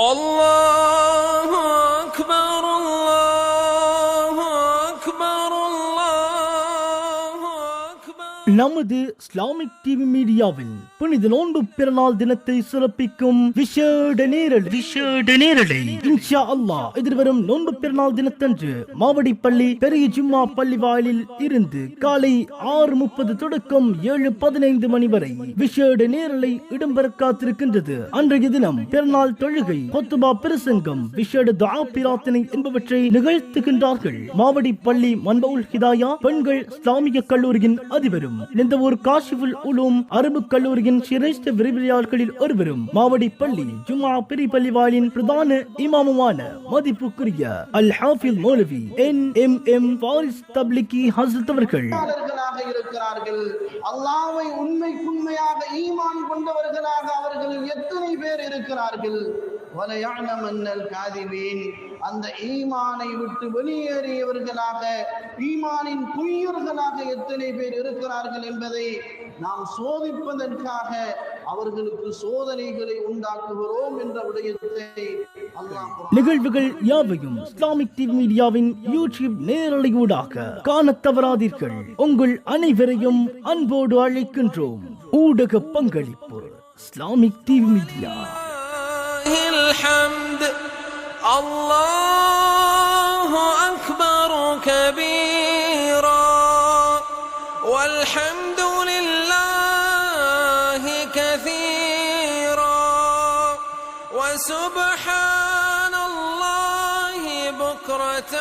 الله أكبر الله أكبر الله أكبر. நமது Islamic TV மீடியாவில் புனித நோன்பு பிறநாள் தினத்தை சிறப்பிக்கும் விசேட நேரலை இன்ஷா அல்லாஹ் எதிர்வரும் நோன்பு பிறநாள் தினத்தன்று மாவடிப்பள்ளி பெரிய ஜும்மா பள்ளி வாயிலில் இருந்து காலை 6:30 தொடக்கம் 7:15 மணி வரை விசேட நேரலை இடம்பெற காத்திருக்கின்றது. அன்றைய தினம் பிறநாள் தொழுகை, கொத்துபா பிரசங்கம், விசேட துஆ பிரார்த்தனை என்பவற்றை நிகழ்த்துகின்றார்கள். மாவடிப்பள்ளி மன்பவுல் ஹிதாயா பெண்கள் இஸ்லாமிய கல்லூரியின் அதிபரும் நிந்தவூர் காஷிஃபுல் உலூம் அரபு கல்லூரியின் சிரேஷ்ட விரிவுரையாளர்களில் ஒருவரும் மாவடிப்பள்ளி ஜும்ஆ பெரிய வாயிலின் பிரதான இமாமுமான மதிப்புக்குரிய அல் ஹாஃபில் மௌலவி NMM ஃபாரிஸ் தப்லிகி ஹஸ்ரத் அவர்கள் இருக்கிறார்கள். அல்லாஹ்வை உண்மையாக ஈமான் கொண்டவர்களாக அவர்களில் எத்தனை பேர் இருக்கிறார்கள்? அந்த ஈமானை விட்டு வெளியேறியவர்களாக, ஈமானின் பொய்யர்களாக எத்தனை பேர் இருக்கிறார்கள் என்பதை நாம் சோதிப்பதற்காக அவர்களுக்கு சோதனைகளை உண்டாக்குகிறோம் என்ற விடயத்தை நிகழ்வுகள் யாவையும் இஸ்லாமிக் டிவி மீடியாவின் யூடியூப் நேரலையூடாக காண தவறாதீர்கள். உங்கள் அனைவரையும் அன்போடு அழைக்கின்றோம். ஊடக பங்களிப்பு இஸ்லாமிக் டிவி மீடியா. الحمد الله أكبر كبيرا والحمد لله كثيرا وسبحان الله بكرة